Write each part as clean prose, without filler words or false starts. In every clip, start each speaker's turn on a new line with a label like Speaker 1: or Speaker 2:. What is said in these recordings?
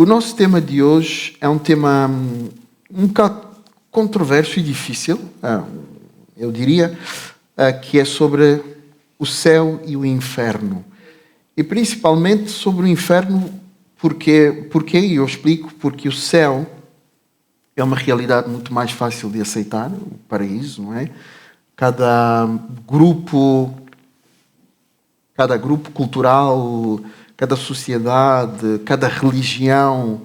Speaker 1: O nosso tema de hoje é um tema um bocado controverso e difícil, eu diria, que é sobre o céu e o inferno. E principalmente sobre o inferno, porque eu explico, porque o céu é uma realidade muito mais fácil de aceitar, o paraíso, não é? Cada grupo cultural, cada sociedade, cada religião,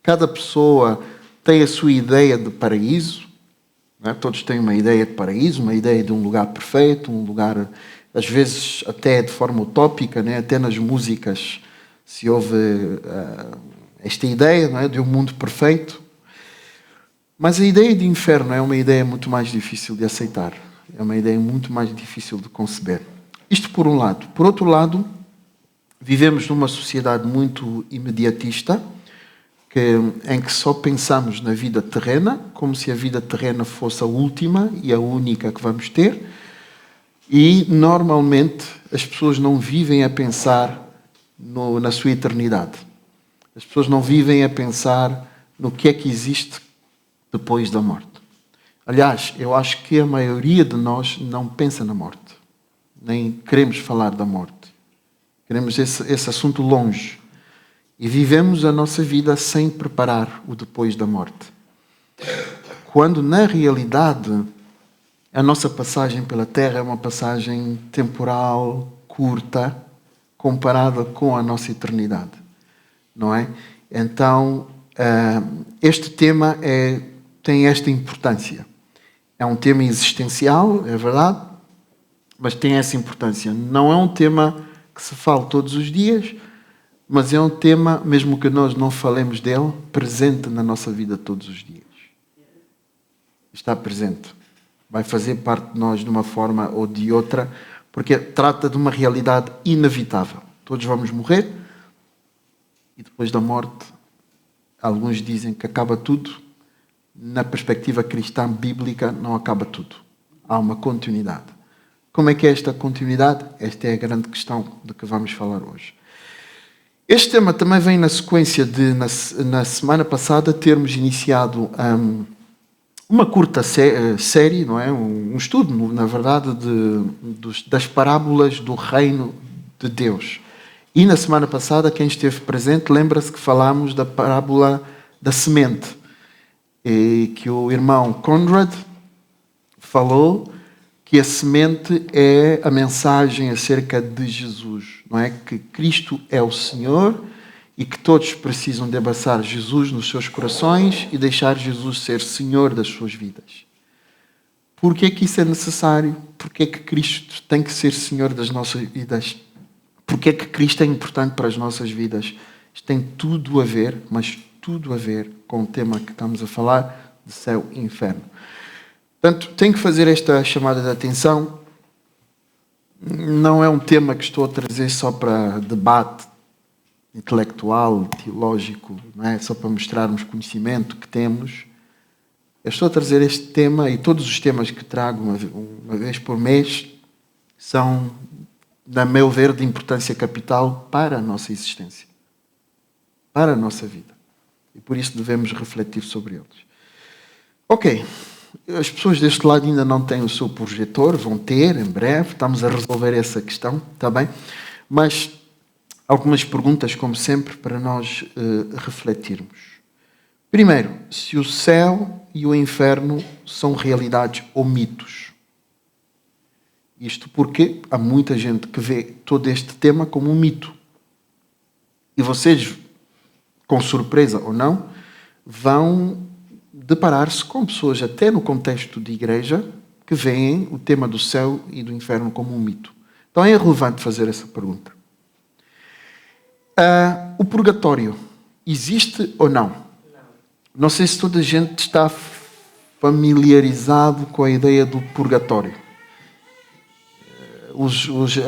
Speaker 1: cada pessoa tem a sua ideia de paraíso. Não é? Todos têm uma ideia de paraíso, uma ideia de um lugar perfeito, um lugar, às vezes até de forma utópica, né? Até nas músicas se ouve esta ideia, não é? De um mundo perfeito. Mas a ideia de inferno é uma ideia muito mais difícil de aceitar. É uma ideia muito mais difícil de conceber. Isto por um lado. Por outro lado, vivemos numa sociedade muito imediatista, em que só pensamos na vida terrena, como se a vida terrena fosse a última e a única que vamos ter. E, normalmente, as pessoas não vivem a pensar na sua eternidade. As pessoas não vivem a pensar no que é que existe depois da morte. Aliás, eu acho que a maioria de nós não pensa na morte. Nem queremos falar da morte. Queremos esse assunto longe. E vivemos a nossa vida sem preparar o depois da morte. Quando, na realidade, a nossa passagem pela Terra é uma passagem temporal, curta, comparada com a nossa eternidade. Não é? Então, este tema tem esta importância. É um tema existencial, é verdade, mas tem essa importância. Não é um tema que se fala todos os dias, mas é um tema, mesmo que nós não falemos dele, presente na nossa vida todos os dias. Está presente. Vai fazer parte de nós de uma forma ou de outra, porque trata de uma realidade inevitável. Todos vamos morrer e depois da morte, alguns dizem que acaba tudo. Na perspectiva cristã bíblica, não acaba tudo. Há uma continuidade. Como é que é esta continuidade? Esta é a grande questão de que vamos falar hoje. Este tema também vem na sequência de, na semana passada, termos iniciado uma curta série, não é? Um estudo, na verdade, das parábolas do reino de Deus. E na semana passada, quem esteve presente, lembra-se que falámos da parábola da semente, e que o irmão Conrad falou que a semente é a mensagem acerca de Jesus, não é? Que Cristo é o Senhor e que todos precisam de abraçar Jesus nos seus corações e deixar Jesus ser Senhor das suas vidas. Por que é que isso é necessário? Por que é que Cristo tem que ser Senhor das nossas vidas? Por que é que Cristo é importante para as nossas vidas? Isto tem tudo a ver, mas tudo a ver com o tema que estamos a falar, de céu e inferno. Portanto, tenho que fazer esta chamada de atenção. Não é um tema que estou a trazer só para debate intelectual, teológico, não é? Só para mostrarmos conhecimento que temos. Eu estou a trazer este tema, e todos os temas que trago uma vez por mês são, a meu ver, de importância capital para a nossa existência, para a nossa vida. E por isso devemos refletir sobre eles. Ok. As pessoas deste lado ainda não têm o seu projetor, vão ter em breve, estamos a resolver essa questão, está bem? Mas algumas perguntas, como sempre, para nós refletirmos. Primeiro, se o céu e o inferno são realidades ou mitos. Isto porque há muita gente que vê todo este tema como um mito. E vocês, com surpresa ou não, vão deparar-se com pessoas, até no contexto de igreja, que veem o tema do céu e do inferno como um mito. Então é relevante fazer essa pergunta. O purgatório existe ou não? Não sei se toda a gente está familiarizado com a ideia do purgatório.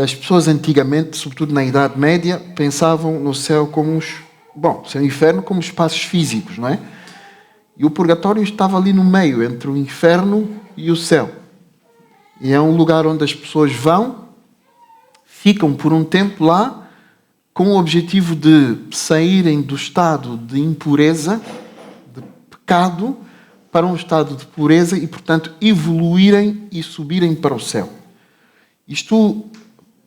Speaker 1: As pessoas antigamente, sobretudo na Idade Média, pensavam no céu como o inferno como espaços físicos, não é? E o purgatório estava ali no meio, entre o inferno e o céu. E é um lugar onde as pessoas vão, ficam por um tempo lá, com o objetivo de saírem do estado de impureza, de pecado, para um estado de pureza e, portanto, evoluírem e subirem para o céu. Isto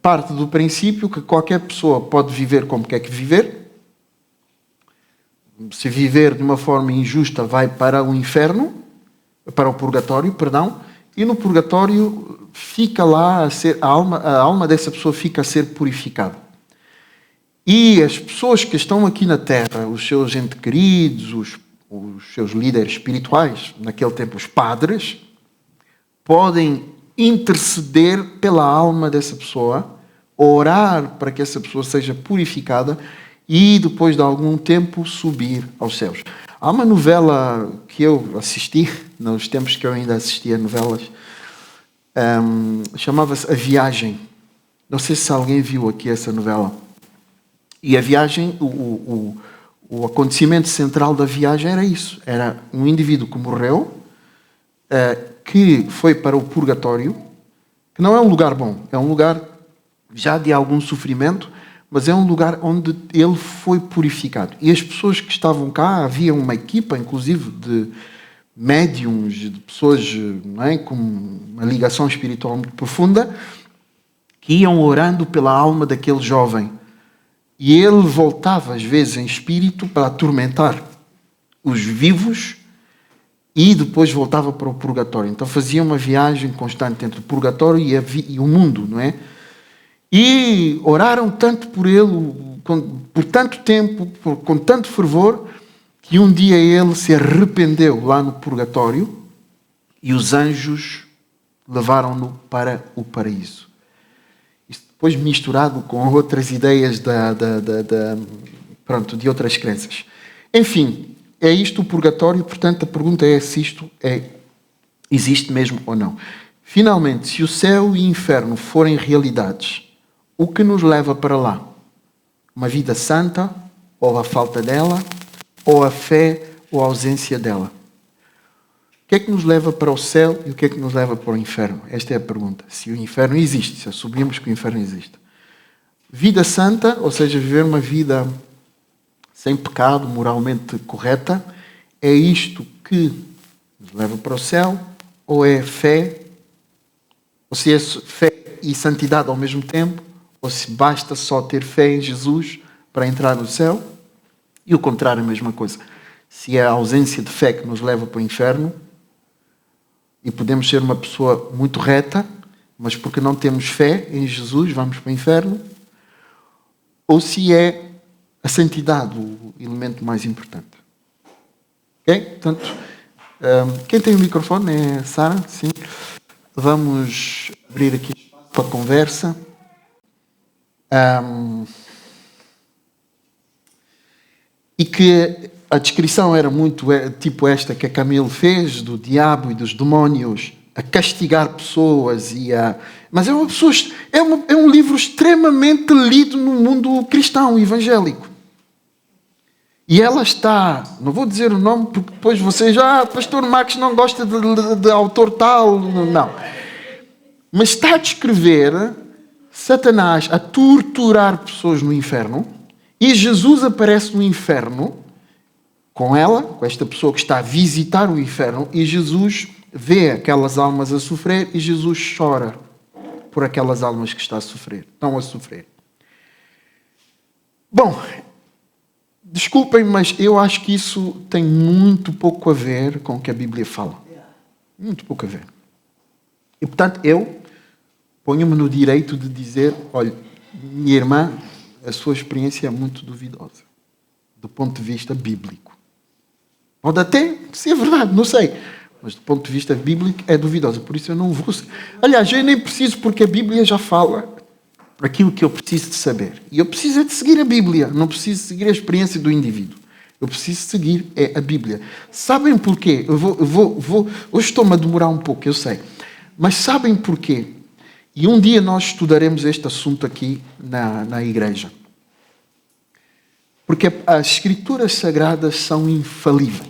Speaker 1: parte do princípio que qualquer pessoa pode viver como quer que viver. Se viver de uma forma injusta, vai para o inferno, para o purgatório, perdão, e no purgatório fica lá a alma dessa pessoa fica a ser purificada. E as pessoas que estão aqui na Terra, os seus entes queridos, os seus líderes espirituais, naquele tempo os padres, podem interceder pela alma dessa pessoa, orar para que essa pessoa seja purificada e depois de algum tempo subir aos céus. Há uma novela que eu assisti, nos tempos que eu ainda assistia novelas, chamava-se A Viagem. Não sei se alguém viu aqui essa novela. E a viagem, o acontecimento central da viagem era isso. Era um indivíduo que morreu, que foi para o purgatório, que não é um lugar bom, é um lugar já de algum sofrimento, mas é um lugar onde ele foi purificado. E as pessoas que estavam cá, havia uma equipa, inclusive, de médiums, de pessoas, não é, com uma ligação espiritual muito profunda, que iam orando pela alma daquele jovem. E ele voltava, às vezes, em espírito para atormentar os vivos e depois voltava para o purgatório. Então fazia uma viagem constante entre o purgatório e o mundo, não é? E oraram tanto por ele, por tanto tempo, com tanto fervor, que um dia ele se arrependeu lá no purgatório e os anjos levaram-no para o paraíso. Isto depois misturado com outras ideias de outras crenças. Enfim, é isto o purgatório, portanto a pergunta é se isto existe mesmo ou não. Finalmente, se o céu e o inferno forem realidades, o que nos leva para lá? Uma vida santa, ou a falta dela, ou a fé, ou a ausência dela? O que é que nos leva para o céu e o que é que nos leva para o inferno? Esta é a pergunta. Se o inferno existe, se assumimos que o inferno existe. Vida santa, ou seja, viver uma vida sem pecado, moralmente correta, é isto que nos leva para o céu, ou é fé, ou se é fé e santidade ao mesmo tempo, ou se basta só ter fé em Jesus para entrar no céu, e o contrário, a mesma coisa. Se é a ausência de fé que nos leva para o inferno, e podemos ser uma pessoa muito reta, mas porque não temos fé em Jesus, vamos para o inferno, ou se é a santidade o elemento mais importante. Ok? Portanto, quem tem o microfone é a Sara, sim. Vamos abrir aqui para a conversa. E que a descrição era muito tipo esta que a Camille fez, do diabo e dos demónios a castigar pessoas mas é um livro extremamente lido no mundo cristão, evangélico. E ela está, não vou dizer o nome porque depois vocês, pastor Marcos não gosta de autor tal, não. Mas está a descrever Satanás a torturar pessoas no inferno, e Jesus aparece no inferno com ela, com esta pessoa que está a visitar o inferno, e Jesus vê aquelas almas a sofrer e Jesus chora por aquelas almas que estão a sofrer. Bom, desculpem, mas eu acho que isso tem muito pouco a ver com o que a Bíblia fala. Muito pouco a ver. E, portanto, eu ponho-me no direito de dizer, olha, minha irmã, a sua experiência é muito duvidosa, do ponto de vista bíblico. Pode até ser verdade, não sei, mas do ponto de vista bíblico é duvidosa, por isso eu não vou... Aliás, eu nem preciso, porque a Bíblia já fala aquilo que eu preciso de saber. E eu preciso de seguir a Bíblia, não preciso seguir a experiência do indivíduo. Eu preciso seguir a Bíblia. Sabem porquê? Hoje estou-me a demorar um pouco, eu sei. Mas sabem porquê? E um dia nós estudaremos este assunto aqui na igreja. Porque as Escrituras Sagradas são infalíveis.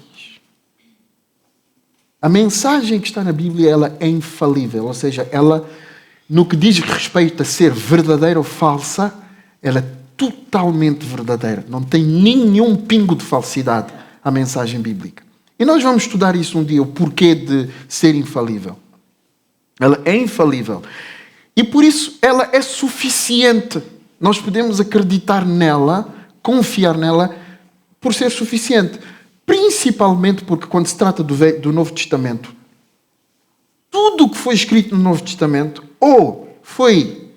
Speaker 1: A mensagem que está na Bíblia, ela é infalível. Ou seja, ela, no que diz respeito a ser verdadeira ou falsa, ela totalmente verdadeira. Não tem nenhum pingo de falsidade a mensagem bíblica. E nós vamos estudar isso um dia, o porquê de ser infalível. Ela é infalível. E por isso ela é suficiente. Nós podemos acreditar nela, confiar nela, por ser suficiente. Principalmente porque quando se trata do Novo Testamento, tudo o que foi escrito no Novo Testamento ou foi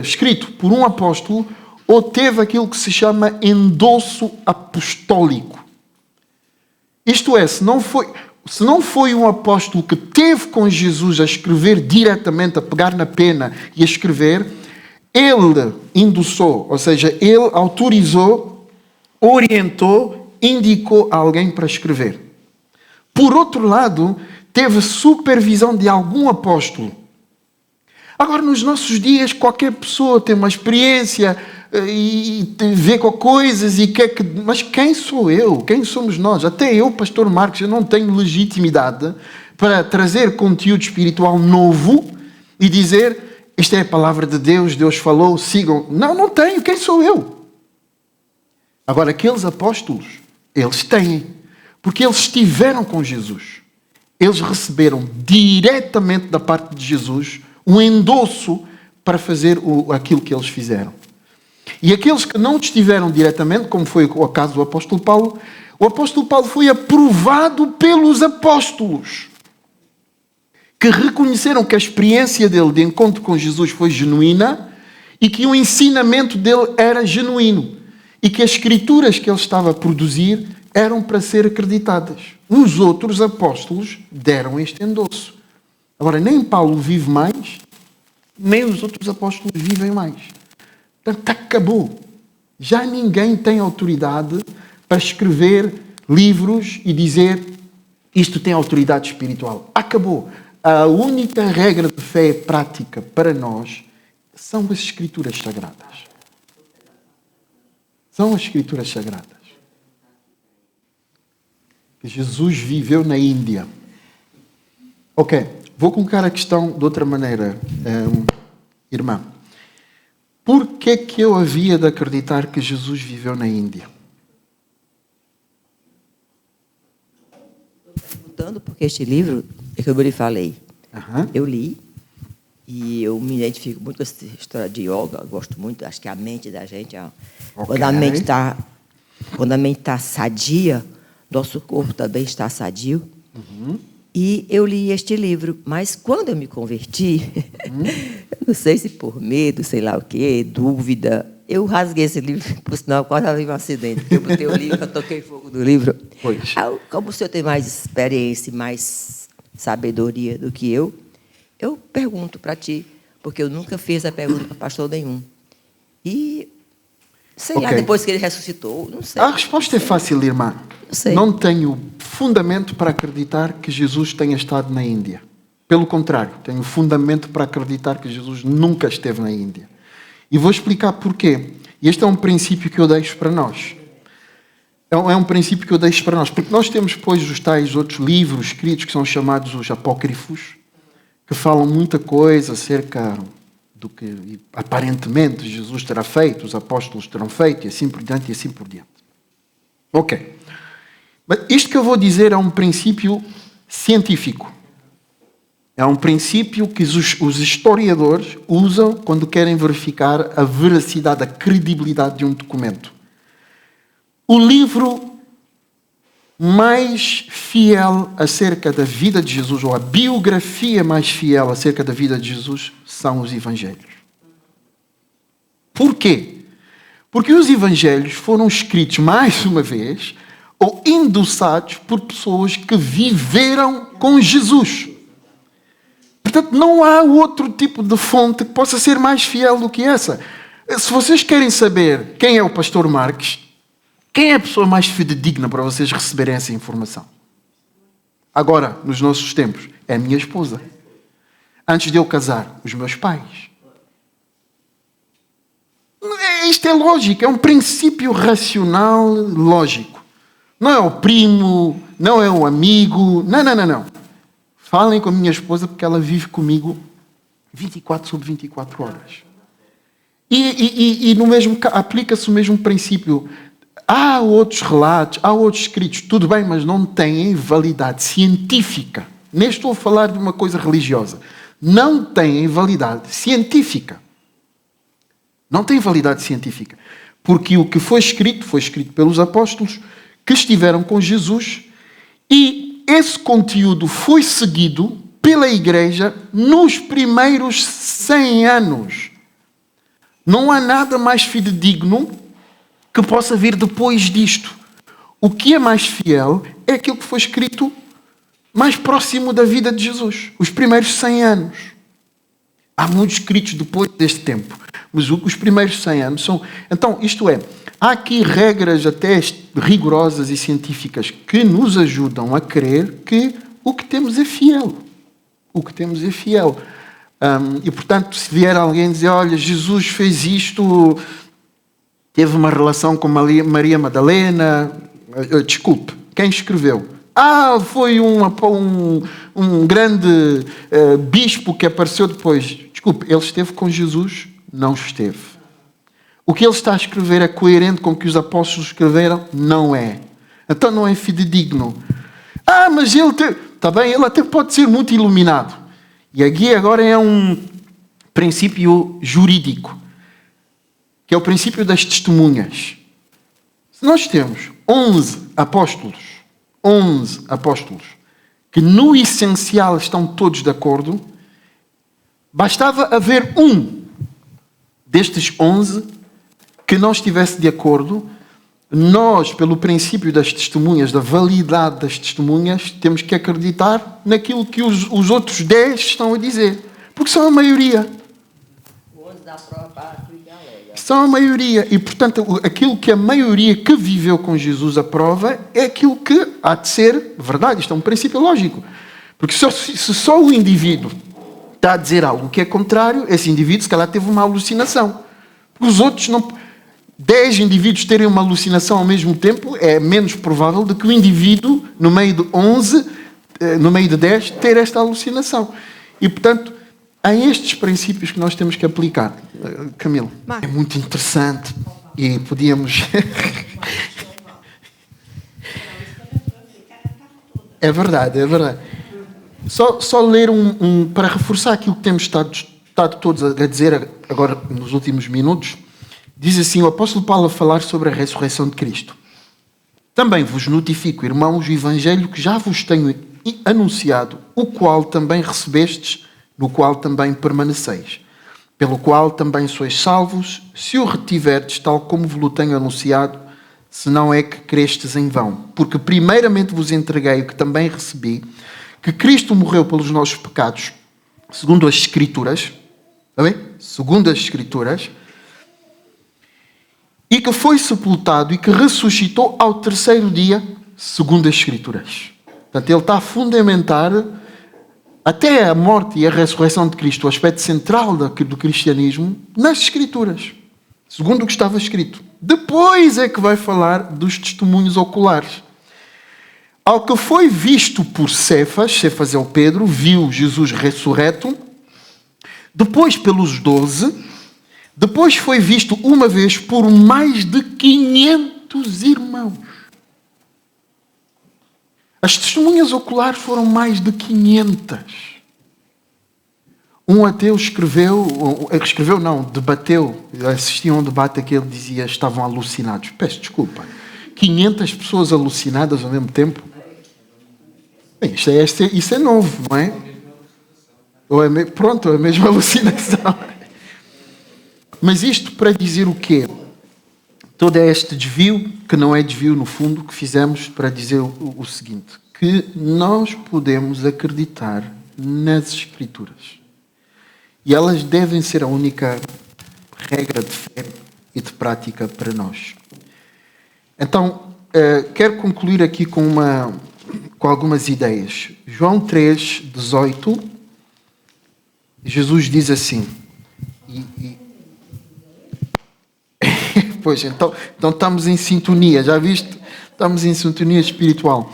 Speaker 1: escrito por um apóstolo ou teve aquilo que se chama endosso apostólico. Isto é, se não foi um apóstolo que teve com Jesus a escrever diretamente, a pegar na pena e a escrever, ele endossou, ou seja, ele autorizou, orientou, indicou alguém para escrever. Por outro lado, teve supervisão de algum apóstolo. Agora, nos nossos dias, qualquer pessoa tem uma experiência e vê com coisas e quer que... Mas quem sou eu? Quem somos nós? Até eu, pastor Marcos, eu não tenho legitimidade para trazer conteúdo espiritual novo e dizer, isto é a palavra de Deus, Deus falou, sigam. Não tenho. Quem sou eu? Agora, aqueles apóstolos, eles têm. Porque eles estiveram com Jesus. Eles receberam diretamente da parte de Jesus um endosso para fazer aquilo que eles fizeram. E aqueles que não estiveram diretamente, como foi o caso do apóstolo Paulo, o apóstolo Paulo foi aprovado pelos apóstolos, que reconheceram que a experiência dele de encontro com Jesus foi genuína e que o ensinamento dele era genuíno e que as escrituras que ele estava a produzir eram para ser acreditadas. Os outros apóstolos deram este endosso. Agora, nem Paulo vive mais, nem os outros apóstolos vivem mais. Portanto, acabou. Já ninguém tem autoridade para escrever livros e dizer isto tem autoridade espiritual. Acabou. A única regra de fé prática para nós são as Escrituras Sagradas. São as Escrituras Sagradas. Jesus viveu na Índia. Ok, vou colocar a questão de outra maneira, irmã. Por que eu havia de acreditar que Jesus viveu na Índia?
Speaker 2: Estou perguntando porque este livro, é que eu lhe falei, eu li e eu me identifico muito com essa história de yoga, eu gosto muito, acho que a mente da gente, quando a mente está sadia, nosso corpo também está sadio. E eu li este livro, mas quando eu me converti, eu não sei se por medo, sei lá o quê, dúvida, eu rasguei esse livro, por sinal, quase havia um acidente, porque eu botei o livro, eu toquei fogo no livro. Como o senhor tem mais experiência e mais sabedoria do que eu pergunto para ti, porque eu nunca fiz a pergunta para pastor nenhum. E, sei lá, depois que ele ressuscitou, não sei.
Speaker 1: A resposta é fácil, irmã. Não tenho fundamento para acreditar que Jesus tenha estado na Índia. Pelo contrário, tenho fundamento para acreditar que Jesus nunca esteve na Índia. E vou explicar porquê. E este é um princípio que eu deixo para nós. É um princípio que eu deixo para nós. Porque nós temos, depois, os tais outros livros escritos que são chamados os apócrifos, que falam muita coisa acerca do que aparentemente Jesus terá feito, os apóstolos terão feito, e assim por diante, e assim por diante. Ok. Mas isto que eu vou dizer é um princípio científico. É um princípio que os historiadores usam quando querem verificar a veracidade, a credibilidade de um documento. O livro mais fiel acerca da vida de Jesus, ou a biografia mais fiel acerca da vida de Jesus, são os Evangelhos. Por quê? Porque os Evangelhos foram escritos, mais uma vez, ou endossados por pessoas que viveram com Jesus. Portanto, não há outro tipo de fonte que possa ser mais fiel do que essa. Se vocês querem saber quem é o pastor Marques, quem é a pessoa mais fidedigna para vocês receberem essa informação? Agora, nos nossos tempos, é a minha esposa. Antes de eu casar, os meus pais. Isto é lógico, é um princípio racional lógico. Não é o primo, não é o amigo, não. Falem com a minha esposa porque ela vive comigo 24 sobre 24 horas. E no mesmo aplica-se o mesmo princípio. Há outros relatos, há outros escritos, tudo bem, mas não têm validade científica. Nem estou a falar de uma coisa religiosa. Não têm validade científica. Não tem validade científica. Porque o que foi escrito pelos apóstolos que estiveram com Jesus, e esse conteúdo foi seguido pela igreja nos primeiros 100 anos. Não há nada mais fidedigno que possa vir depois disto. O que é mais fiel é aquilo que foi escrito mais próximo da vida de Jesus. Os primeiros 100 anos. Há muitos escritos depois deste tempo. Mas os primeiros 100 anos são... Então, isto é, há aqui regras até rigorosas e científicas que nos ajudam a crer que o que temos é fiel. O que temos é fiel. E, portanto, se vier alguém dizer, olha, Jesus fez isto, teve uma relação com Maria Madalena, desculpe, quem escreveu? Foi um grande bispo que apareceu depois. Desculpe, ele esteve com Jesus? Não esteve. O que ele está a escrever é coerente com o que os apóstolos escreveram? Não é. Então não é fidedigno. Mas ele... Está bem, ele até pode ser muito iluminado. E aqui agora é um princípio jurídico, que é o princípio das testemunhas. Se nós temos 11 apóstolos, que no essencial estão todos de acordo, bastava haver um destes 11 que não estivesse de acordo. Nós, pelo princípio das testemunhas, da validade das testemunhas, temos que acreditar naquilo que os outros 10 estão a dizer. Porque são a maioria.
Speaker 2: O 11 dá prova para aquilo que alega.
Speaker 1: São a maioria. E, portanto, aquilo que a maioria que viveu com Jesus aprova é aquilo que há de ser verdade. Isto é um princípio lógico. Porque se só o indivíduo está a dizer algo que é contrário, esse indivíduo, se calhar, teve uma alucinação. Os outros não... 10 indivíduos terem uma alucinação ao mesmo tempo é menos provável do que o indivíduo, no meio de 11, no meio de 10, ter esta alucinação. E, portanto, há estes princípios que nós temos que aplicar. Camilo, é muito interessante e podíamos... É verdade. Só ler para reforçar aquilo que temos estado todos a dizer agora nos últimos minutos. Diz assim o apóstolo Paulo a falar sobre a ressurreição de Cristo. Também vos notifico, irmãos, o evangelho que já vos tenho anunciado, o qual também recebestes, no qual também permaneceis, pelo qual também sois salvos, se o retiverdes tal como vos tenho anunciado, se não é que crestes em vão. Porque primeiramente vos entreguei o que também recebi, que Cristo morreu pelos nossos pecados, segundo as Escrituras, está bem? Segundo as Escrituras, e que foi sepultado e que ressuscitou ao terceiro dia, segundo as Escrituras. Portanto, ele está a fundamentar até a morte e a ressurreição de Cristo, o aspecto central do cristianismo, nas Escrituras, segundo o que estava escrito. Depois é que vai falar dos testemunhos oculares. Ao que foi visto por Cefas é o Pedro, viu Jesus ressurreto, depois pelos 12, depois foi visto uma vez por mais de 500 irmãos. As testemunhas oculares foram mais de 500. Um ateu debateu, assistia a um debate que ele dizia estavam alucinados. Peço desculpa. 500 pessoas alucinadas ao mesmo tempo? Bem, isso é novo, não é? Ou é a mesma alucinação. Mas isto para dizer o quê? Todo este desvio, que não é desvio no fundo, que fizemos para dizer o seguinte, que nós podemos acreditar nas Escrituras. E elas devem ser a única regra de fé e de prática para nós. Então, quero concluir aqui com algumas ideias. João 3:18, Jesus diz assim, pois, então estamos em sintonia, já viste? Estamos em sintonia espiritual.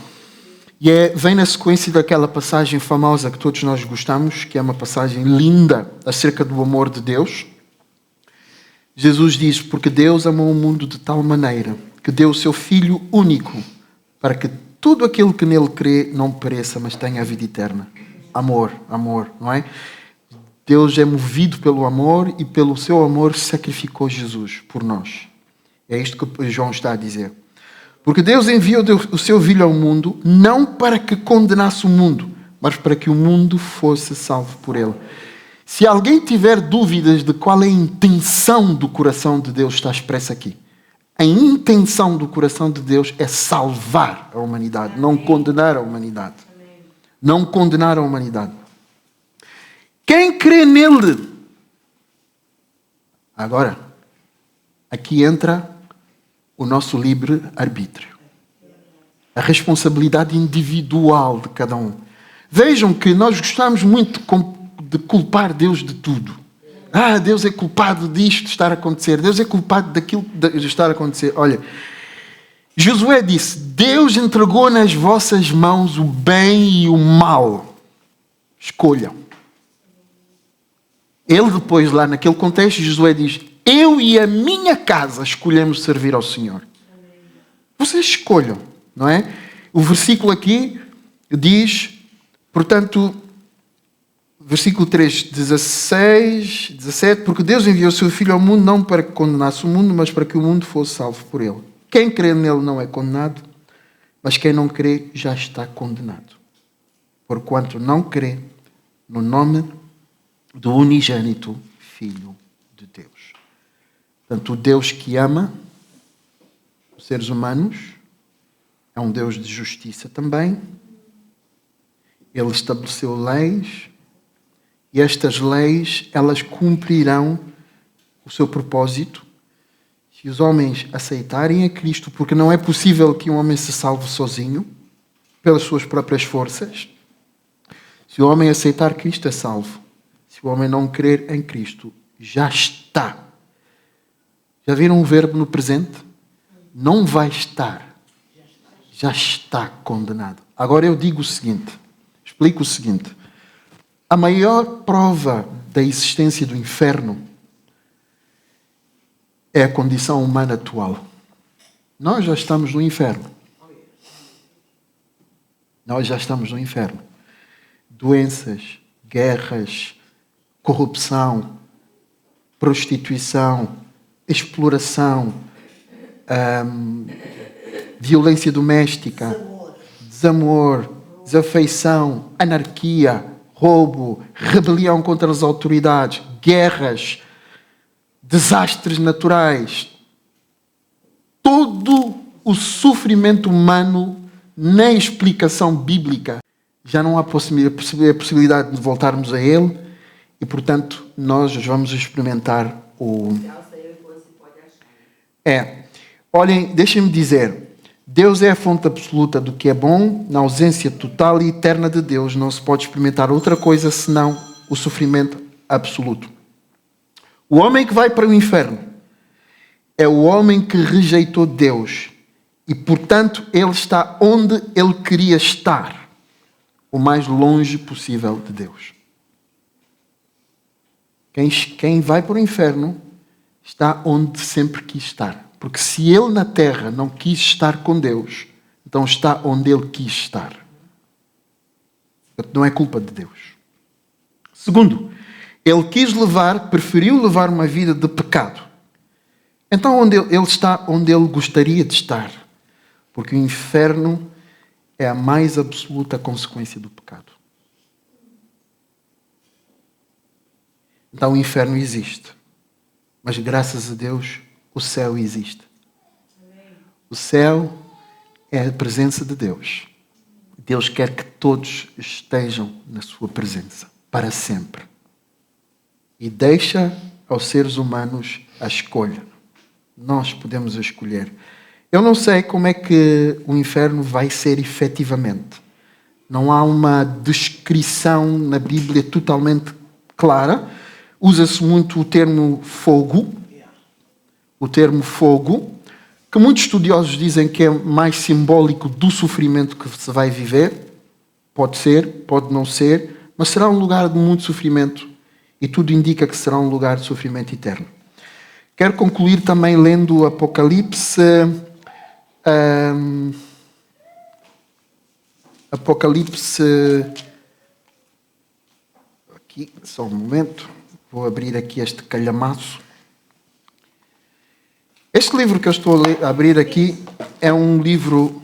Speaker 1: E vem na sequência daquela passagem famosa que todos nós gostamos, que é uma passagem linda acerca do amor de Deus. Jesus diz, porque Deus amou o mundo de tal maneira que deu o seu Filho único para que tudo aquilo que nele crê não pereça, mas tenha a vida eterna. Amor, amor, não é? Deus é movido pelo amor e pelo seu amor sacrificou Jesus por nós. É isto que João está a dizer. Porque Deus enviou o seu Filho ao mundo não para que condenasse o mundo, mas para que o mundo fosse salvo por ele. Se alguém tiver dúvidas de qual é a intenção do coração de Deus, está expressa aqui. A intenção do coração de Deus é salvar a humanidade, não condenar a humanidade. Não condenar a humanidade. Quem crê nele? Agora, aqui entra o nosso livre-arbítrio. A responsabilidade individual de cada um. Vejam que nós gostamos muito de culpar Deus de tudo. Deus é culpado disto estar a acontecer. Deus é culpado daquilo de estar a acontecer. Olha, Josué disse, Deus entregou nas vossas mãos o bem e o mal. Escolham. Ele depois, lá naquele contexto, Josué diz, eu e a minha casa escolhemos servir ao Senhor. Vocês escolham, não é? O versículo aqui diz, portanto, versículo 3, 16, 17, porque Deus enviou o seu Filho ao mundo não para que condenasse o mundo, mas para que o mundo fosse salvo por ele. Quem crê nele não é condenado, mas quem não crê já está condenado. Porquanto não crê no nome do unigênito Filho de Deus. Portanto, o Deus que ama os seres humanos é um Deus de justiça também. Ele estabeleceu leis e estas leis, elas cumprirão o seu propósito se os homens aceitarem a Cristo, porque não é possível que um homem se salve sozinho, pelas suas próprias forças. Se o homem aceitar Cristo, é salvo. Se o homem não crer em Cristo, já está. Já viram o verbo no presente? Não vai estar. Já está condenado. Agora eu digo o seguinte, explico o seguinte. A maior prova da existência do inferno é a condição humana atual. Nós já estamos no inferno. Nós já estamos no inferno. Doenças, guerras, corrupção, prostituição, exploração, violência doméstica, desamor, desafeição, anarquia, roubo, rebelião contra as autoridades, guerras, desastres naturais. Todo o sofrimento humano, na explicação bíblica, já não há possibilidade de voltarmos a ele e, portanto, nós vamos experimentar o... Olhem, deixem-me dizer, Deus é a fonte absoluta do que é bom. Na ausência total e eterna de Deus não se pode experimentar outra coisa senão o sofrimento absoluto. O homem que vai para o inferno é o homem que rejeitou Deus e, portanto, ele está onde ele queria estar, o mais longe possível de Deus. Quem vai para o inferno está onde sempre quis estar. Porque se ele na terra não quis estar com Deus, então está onde ele quis estar. Não é culpa de Deus. Segundo, ele preferiu levar uma vida de pecado. Então ele está onde ele gostaria de estar. Porque o inferno é a mais absoluta consequência do pecado. Então o inferno existe. Mas graças a Deus, o céu existe. O céu é a presença de Deus. Deus quer que todos estejam na sua presença, para sempre. E deixa aos seres humanos a escolha. Nós podemos escolher. Eu não sei como é que o inferno vai ser efetivamente. Não há uma descrição na Bíblia totalmente clara. Usa-se muito o termo fogo. O termo fogo, que muitos estudiosos dizem que é mais simbólico do sofrimento que se vai viver. Pode ser, pode não ser, mas será um lugar de muito sofrimento e tudo indica que será um lugar de sofrimento eterno. Quero concluir também lendo o Apocalipse. Apocalipse. Aqui, só um momento. Vou abrir aqui este calhamaço. Este livro que eu estou a abrir aqui é um livro,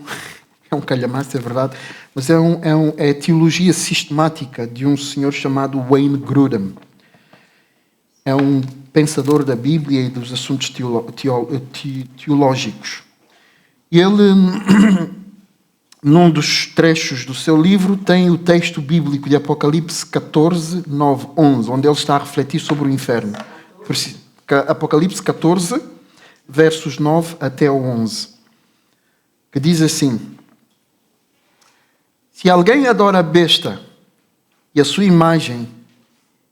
Speaker 1: é um calhamaço, é verdade, mas é a teologia sistemática de um senhor chamado Wayne Grudem. É um pensador da Bíblia e dos assuntos teológicos. E ele, num dos trechos do seu livro, tem o texto bíblico de Apocalipse 14, 9, 11, onde ele está a refletir sobre o inferno. Apocalipse 14, versos 9 até o 11, que diz assim: se alguém adora a besta e a sua imagem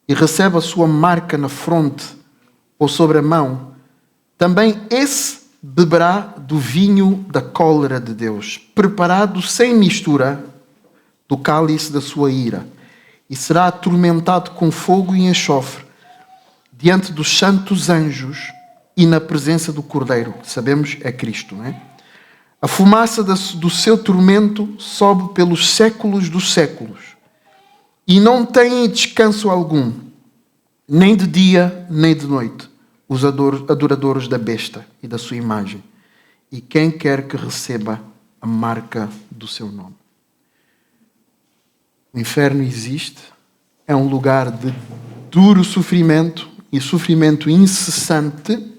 Speaker 1: e recebe a sua marca na fronte ou sobre a mão, também esse beberá do vinho da cólera de Deus, preparado sem mistura do cálice da sua ira, e será atormentado com fogo e enxofre diante dos santos anjos e na presença do Cordeiro, que sabemos é Cristo, não é? A fumaça do seu tormento sobe pelos séculos dos séculos e não tem descanso algum, nem de dia nem de noite, os adoradores da besta e da sua imagem, e quem quer que receba a marca do seu nome. O inferno existe, é um lugar de duro sofrimento e sofrimento incessante.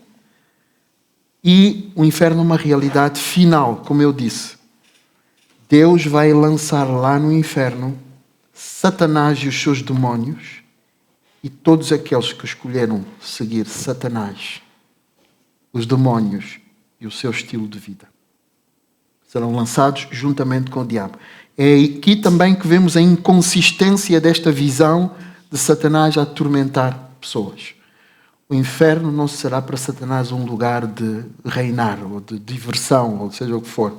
Speaker 1: E o inferno é uma realidade final, como eu disse. Deus vai lançar lá no inferno Satanás e os seus demónios e todos aqueles que escolheram seguir Satanás, os demónios e o seu estilo de vida. Serão lançados juntamente com o diabo. É aqui também que vemos a inconsistência desta visão de Satanás a atormentar pessoas. O inferno não será para Satanás um lugar de reinar, ou de diversão, ou seja o que for.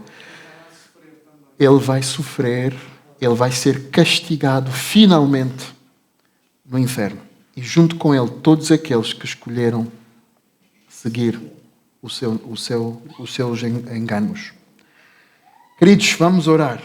Speaker 1: Ele vai sofrer, ele vai ser castigado finalmente no inferno. E junto com ele, todos aqueles que escolheram seguir os seus enganos. Queridos, vamos orar.